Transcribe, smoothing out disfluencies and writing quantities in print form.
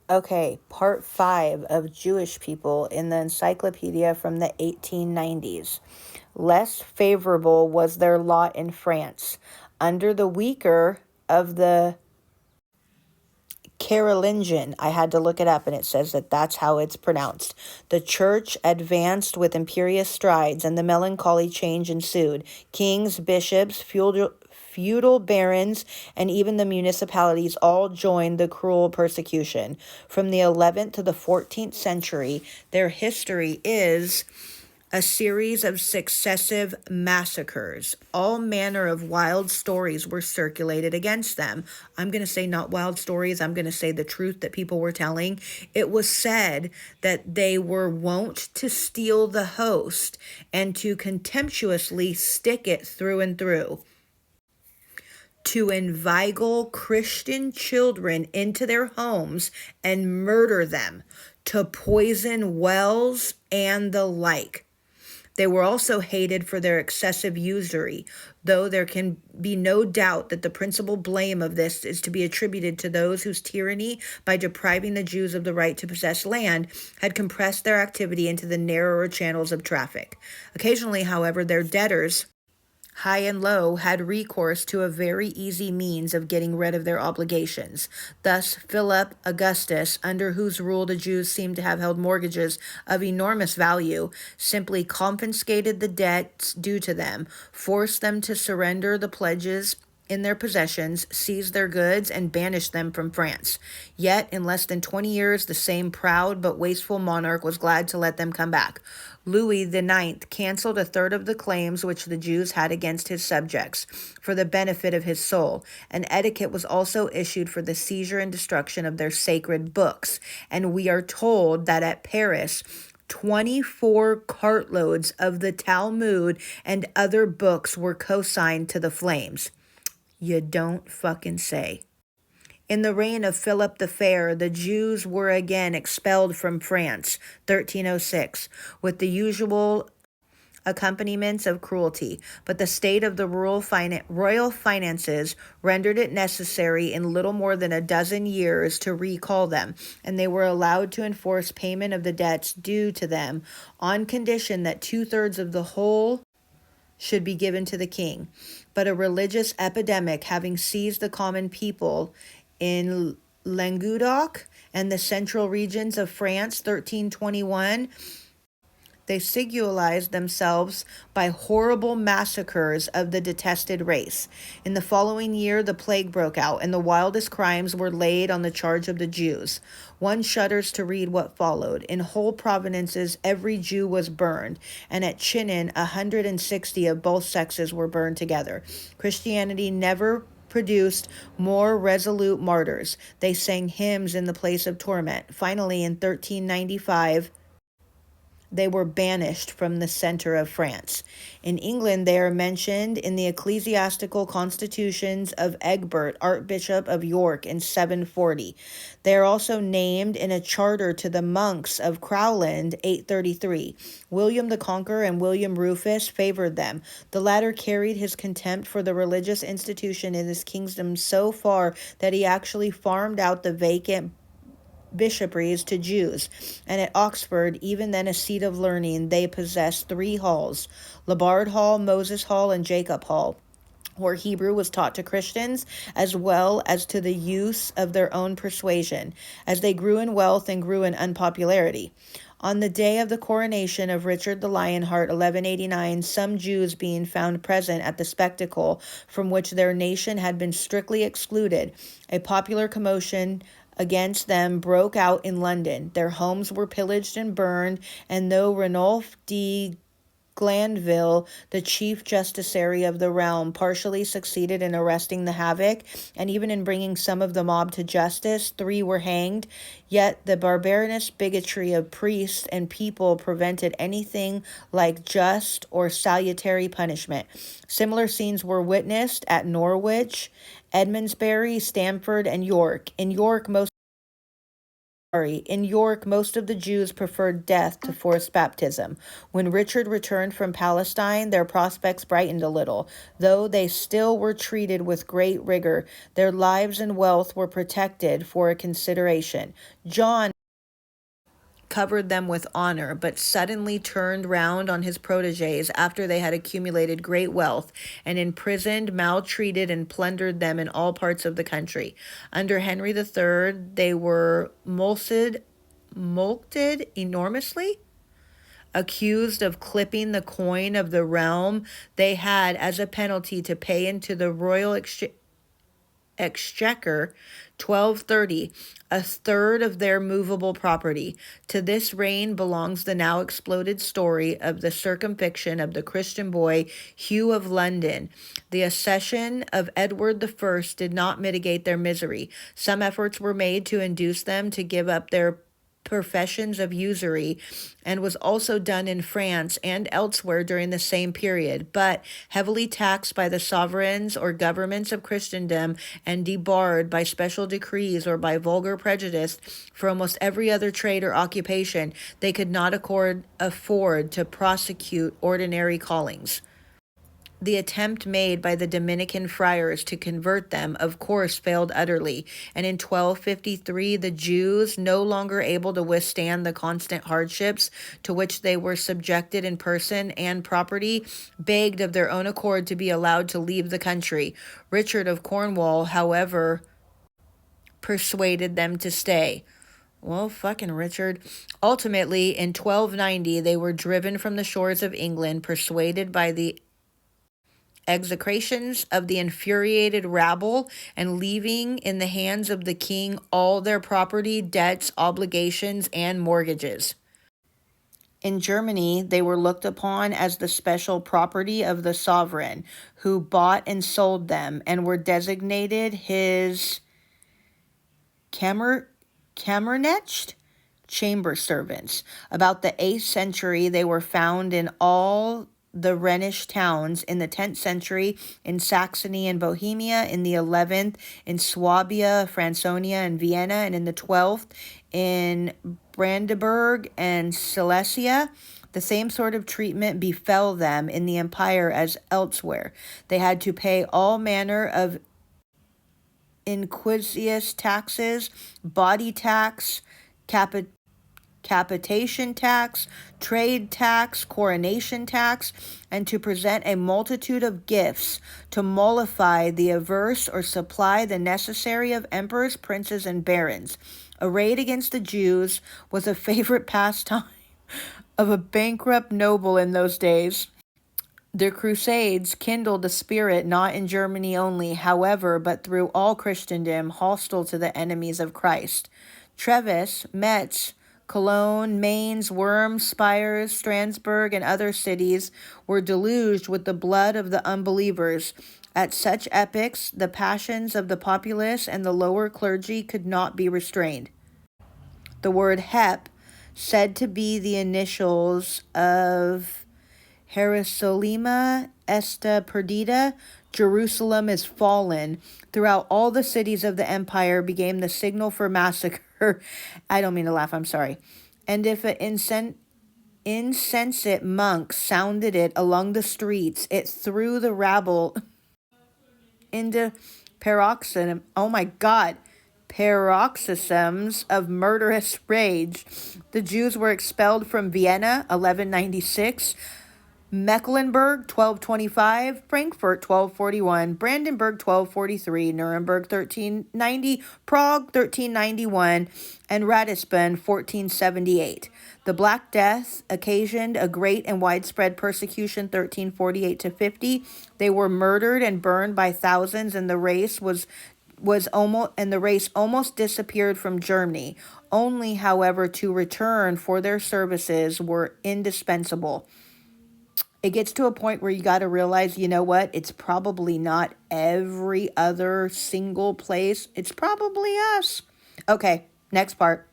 Okay, part 5 of Jewish people in the encyclopedia from the 1890s. Less favorable was their lot in France. Under the weaker of the Carolingian, I had to look it up, and it says that that's how it's pronounced. The church advanced with imperious strides, and the melancholy change ensued. Kings, bishops, feudal barons, and even the municipalities all joined the cruel persecution. From the 11th to the 14th century, their history is a series of successive massacres. All manner of wild stories were circulated against them. I'm going to say not wild stories, I'm going to say the truth that people were telling. It was said that they were wont to steal the host and to contemptuously stick it through and through, to inveigle Christian children into their homes and murder them, to poison wells, and the like. They were also hated for their excessive usury, though there can be no doubt that the principal blame of this is to be attributed to those whose tyranny, by depriving the Jews of the right to possess land, had compressed their activity into the narrower channels of traffic. Occasionally, however, their debtors, high and low, had recourse to a very easy means of getting rid of their obligations. Thus, Philip Augustus, under whose rule the Jews seem to have held mortgages of enormous value, simply confiscated the debts due to them, forced them to surrender the pledges in their possessions, seized their goods, and banished them from France. Yet, in less than 20 years, the same proud but wasteful monarch was glad to let them come back. Louis IX canceled a third of the claims which the Jews had against his subjects for the benefit of his soul. An edict was also issued for the seizure and destruction of their sacred books, and we are told that at Paris, 24 cartloads of the Talmud and other books were consigned to the flames. You don't fucking say. In the reign of Philip the Fair, the Jews were again expelled from France, 1306, with the usual accompaniments of cruelty, but the state of the royal finances rendered it necessary in little more than a dozen years to recall them, and they were allowed to enforce payment of the debts due to them on condition that 2/3 of the whole should be given to the king. But a religious epidemic having seized the common people in Languedoc and the central regions of France, 1321, they singularized themselves by horrible massacres of the detested race. In the following year, the plague broke out, and the wildest crimes were laid on the charge of the Jews. One shudders to read what followed. In whole provinces, every Jew was burned, and at Chinon, 160 of both sexes were burned together. Christianity never produced more resolute martyrs. They sang hymns in the place of torment. Finally, in 1395, they were banished from the center of France. In England, they are mentioned in the ecclesiastical constitutions of Egbert, Archbishop of York, in 740. They are also named in a charter to the monks of Crowland, 833. William the Conqueror and William Rufus favored them. The latter carried his contempt for the religious institution in his kingdom so far that he actually farmed out the vacant bishoprics to Jews, and at Oxford, even then a seat of learning, they possessed 3 halls, Labard Hall, Moses Hall, and Jacob Hall, where Hebrew was taught to Christians as well as to the use of their own persuasion, as they grew in wealth and grew in unpopularity. On the day of the coronation of Richard the Lionheart, 1189, some Jews being found present at the spectacle from which their nation had been strictly excluded, a popular commotion against them broke out in London. Their homes were pillaged and burned, and though Ranulph de Glanville, the chief justiciary of the realm, partially succeeded in arresting the havoc and even in bringing some of the mob to justice, 3 were hanged, yet the barbarous bigotry of priests and people prevented anything like just or salutary punishment. Similar scenes were witnessed at Norwich, Edmondsbury, Stamford, and York. In York, most In York, most of the Jews preferred death to forced baptism. When Richard returned from Palestine, their prospects brightened a little, though they still were treated with great rigor. Their lives and wealth were protected for a consideration. John covered them with honor, but suddenly turned round on his proteges after they had accumulated great wealth, and imprisoned, maltreated, and plundered them in all parts of the country. Under Henry III, they were mulcted enormously, accused of clipping the coin of the realm. They had, as a penalty, to pay into the royal exchequer 1230, a third of their movable property. To this reign belongs the now exploded story of the circumcision of the Christian boy Hugh of London. The accession of Edward I did not mitigate their misery. Some efforts were made to induce them to give up their professions of usury, and was also done in France and elsewhere during the same period, but heavily taxed by the sovereigns or governments of Christendom and debarred by special decrees or by vulgar prejudice for almost every other trade or occupation, they could not afford to prosecute ordinary callings. The attempt made by the Dominican friars to convert them, of course, failed utterly, and in 1253 the Jews, no longer able to withstand the constant hardships to which they were subjected in person and property, begged of their own accord to be allowed to leave the country. Richard of Cornwall, however, persuaded them to stay. Well, fucking Richard. Ultimately, in 1290, they were driven from the shores of England, persuaded by the execrations of the infuriated rabble, and leaving in the hands of the king all their property, debts, obligations, and mortgages. In Germany, they were looked upon as the special property of the sovereign, who bought and sold them, and were designated his Kammerknecht, chamber servants. About the 8th century, they were found in all the Rhenish towns, in the 10th century in Saxony and Bohemia, in the 11th in Swabia, Franconia, and Vienna, and in the 12th in Brandenburg and Silesia. The same sort of treatment befell them in the empire as elsewhere. They had to pay all manner of inquisious taxes, body tax, capitation tax, trade tax, coronation tax, and to present a multitude of gifts to mollify the averse or supply the necessary of emperors, princes, and barons. A raid against the Jews was a favorite pastime of a bankrupt noble in those days. The Crusades kindled a spirit not in Germany only, however, but through all Christendom, hostile to the enemies of Christ. Treves, Metz, Cologne, Mainz, Worms, Spires, Strasbourg, and other cities were deluged with the blood of the unbelievers. At such epochs, the passions of the populace and the lower clergy could not be restrained. The word Hep, said to be the initials of Hierosolima Esta Perdita, Jerusalem is fallen, throughout all the cities of the empire became the signal for massacre. I don't mean to laugh, I'm sorry. And if an insensate monk sounded it along the streets, it threw the rabble into paroxysms of murderous rage. The Jews were expelled from Vienna, 1196, Mecklenburg, 1225, Frankfurt, 1241, Brandenburg, 1243, Nuremberg, 1390, Prague, 1391, and Ratisbon, 1478. The Black Death occasioned a great and widespread persecution, 1348 to 50. They were murdered and burned by thousands, and the race almost disappeared from Germany. Only, however, to return for their services were indispensable. It gets to a point where you got to realize, you know what? It's probably not every other single place. It's probably us. Okay, next part.